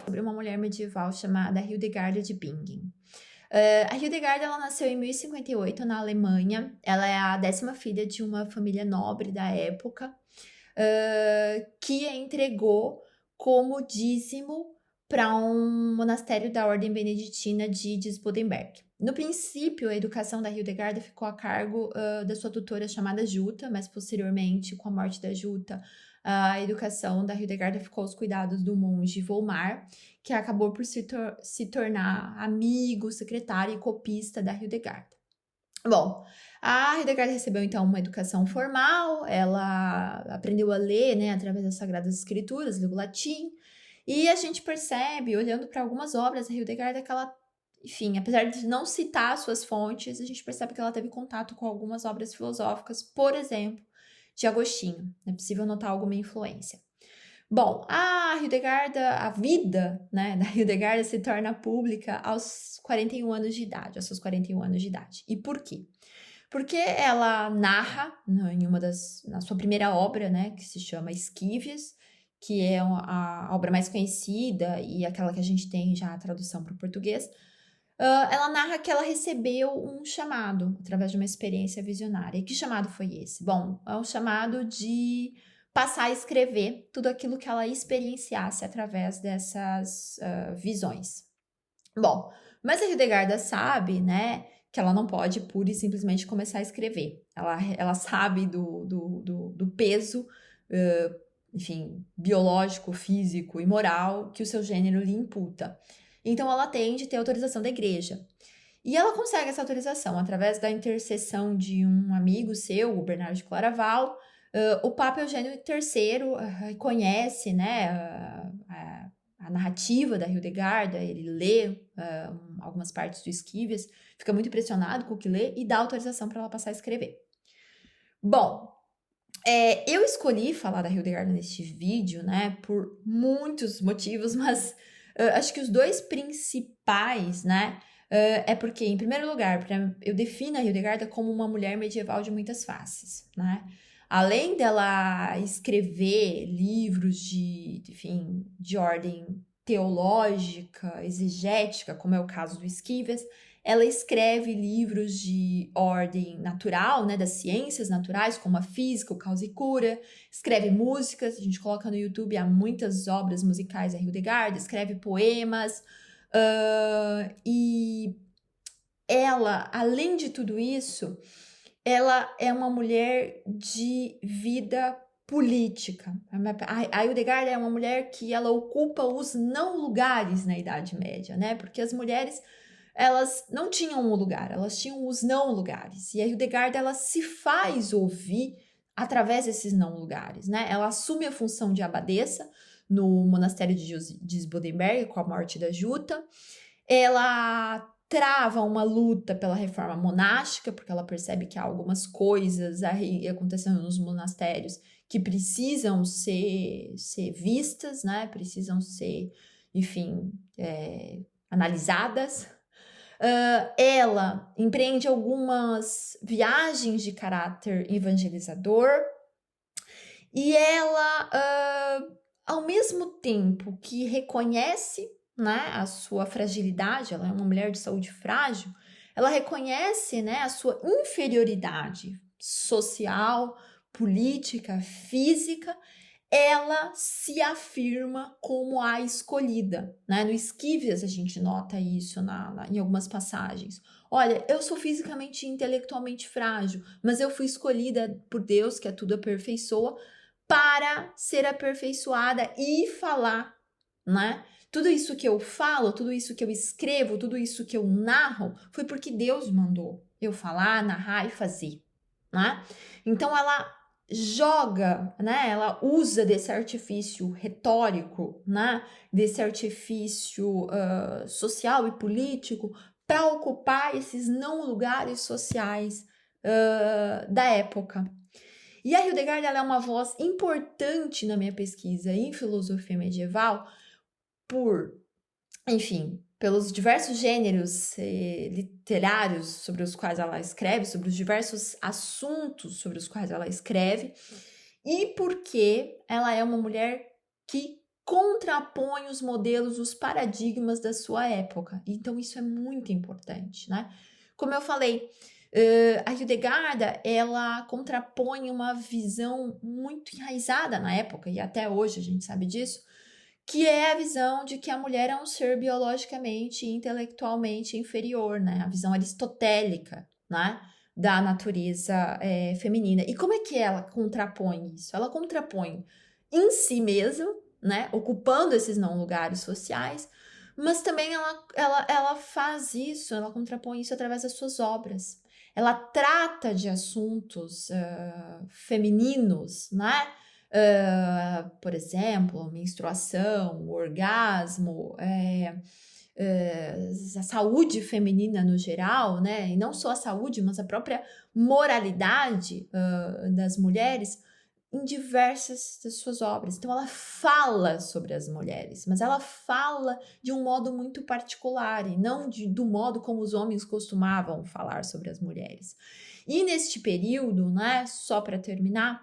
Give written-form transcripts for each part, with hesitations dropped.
sobre uma mulher medieval chamada Hildegarda de Bingen. A Hildegarda ela nasceu em 1058 na Alemanha. Ela é a 10ª filha de uma família nobre da época, que a entregou como dízimo para um monastério da Ordem Beneditina de Disbodenberg. No princípio, a educação da Hildegarda ficou a cargo da sua tutora chamada Jutta, mas posteriormente, com a morte da Jutta, a educação da Hildegarda ficou aos cuidados do monge Volmar, que acabou por se tornar amigo, secretário e copista da Hildegarda. Bom, a Hildegarda recebeu então uma educação formal, ela aprendeu a ler, né, através das Sagradas Escrituras, leu latim, e a gente percebe, olhando para algumas obras da Hildegarda, que ela, enfim, apesar de não citar suas fontes, a gente percebe que ela teve contato com algumas obras filosóficas, por exemplo, de Agostinho. É possível notar alguma influência. Bom, a vida, né, da Hildegarda se torna pública aos 41 anos de idade, aos seus 41 anos de idade. E por quê? Porque ela narra na sua primeira obra, né, que se chama Esquívias, que é a obra mais conhecida e aquela que a gente tem já a tradução para o português. Ela narra que ela recebeu um chamado através de uma experiência visionária. E que chamado foi esse? Bom, é um chamado de passar a escrever tudo aquilo que ela experienciasse através dessas visões. Bom, mas a Hildegarda sabe, né, que ela não pode pura e simplesmente começar a escrever. Ela sabe do peso, enfim, biológico, físico e moral que o seu gênero lhe imputa. Então, ela tem de ter autorização da igreja. E ela consegue essa autorização através da intercessão de um amigo seu, o Bernardo de Claraval. O Papa Eugênio III reconhece, né, a narrativa da Hildegarda, ele lê algumas partes do Esquívias, fica muito impressionado com o que lê e dá autorização para ela passar a escrever. Bom, eu escolhi falar da Hildegarda neste vídeo, né, por muitos motivos, mas acho que os dois principais, né, é porque, em primeiro lugar, eu defino a Hildegarda como uma mulher medieval de muitas faces, né? Além dela escrever livros enfim, de ordem teológica, exegética, como é o caso do Esquívias, ela escreve livros de ordem natural, né, das ciências naturais, como a física, o causa e cura, escreve músicas, a gente coloca no YouTube, há muitas obras musicais da Hildegarda, escreve poemas, e ela, além de tudo isso, ela é uma mulher de vida política. A Hildegarda é uma mulher que ela ocupa os não lugares na Idade Média, né? Porque as mulheres, elas não tinham um lugar, elas tinham os não lugares. E a Hildegarda, ela se faz ouvir através desses não lugares, né? Ela assume a função de abadesa no monastério de Disbodenberg com a morte da Jutta. Ela trava uma luta pela reforma monástica, porque ela percebe que há algumas coisas aí acontecendo nos monastérios que precisam ser vistas, né? Precisam ser, enfim, analisadas. Ela empreende algumas viagens de caráter evangelizador e ela, ao mesmo tempo que reconhece, né, a sua fragilidade, ela é uma mulher de saúde frágil, ela reconhece, né, a sua inferioridade social, política, física, ela se afirma como a escolhida, né? No Esquívias a gente nota isso em algumas passagens. Olha, eu sou fisicamente e intelectualmente frágil, mas eu fui escolhida por Deus, que a tudo aperfeiçoa, para ser aperfeiçoada e falar, né? Tudo isso que eu falo, tudo isso que eu escrevo, tudo isso que eu narro, foi porque Deus mandou eu falar, narrar e fazer, né? Então ela joga, né? Ela usa desse artifício retórico, né? Desse artifício social e político para ocupar esses não lugares sociais da época. E a Hildegarda ela é uma voz importante na minha pesquisa em filosofia medieval enfim, pelos diversos gêneros literários sobre os quais ela escreve, sobre os diversos assuntos sobre os quais ela escreve, e porque ela é uma mulher que contrapõe os modelos, os paradigmas da sua época. Então, isso é muito importante, né? Como eu falei, a Hildegarda, ela contrapõe uma visão muito enraizada na época, e até hoje a gente sabe disso, que é a visão de que a mulher é um ser biologicamente e intelectualmente inferior, né? A visão aristotélica, né? Da natureza feminina. E como é que ela contrapõe isso? Ela contrapõe em si mesma, né? Ocupando esses não lugares sociais, mas também ela faz isso, ela contrapõe isso através das suas obras. Ela trata de assuntos femininos, né? Por exemplo, menstruação, orgasmo, a saúde feminina no geral, né? E não só a saúde, mas a própria moralidade das mulheres em diversas das suas obras. Então, ela fala sobre as mulheres, mas ela fala de um modo muito particular e não do modo como os homens costumavam falar sobre as mulheres. E neste período, né, só para terminar,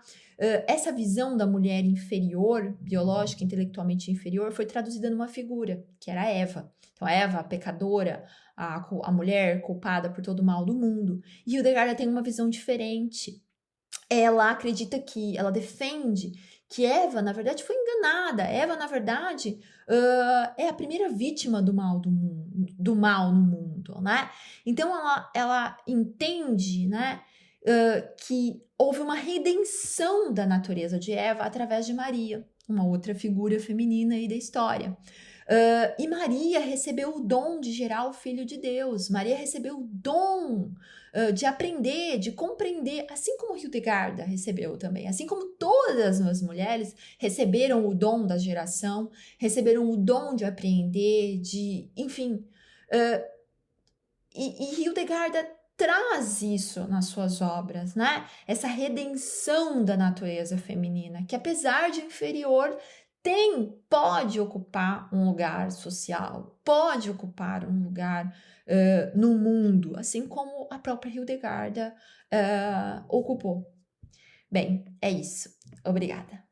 essa visão da mulher inferior, biológica, intelectualmente inferior, foi traduzida numa figura, que era Eva. Então, Eva, a pecadora, a mulher culpada por todo o mal do mundo. E Hildegarda tem uma visão diferente. Ela acredita ela defende que Eva, na verdade, foi enganada. Eva, na verdade, é a primeira vítima do mal no mundo, né? Então, ela entende, né, que houve uma redenção da natureza de Eva através de Maria, uma outra figura feminina aí da história. E Maria recebeu o dom de gerar o Filho de Deus. Maria recebeu o dom de aprender, de compreender, assim como Hildegarda recebeu também, assim como todas as mulheres receberam o dom da geração, receberam o dom de aprender, enfim. E Hildegarda traz isso nas suas obras, né? Essa redenção da natureza feminina, que apesar de inferior, pode ocupar um lugar social, pode ocupar um lugar no mundo, assim como a própria Hildegarda ocupou. Bem, é isso. Obrigada.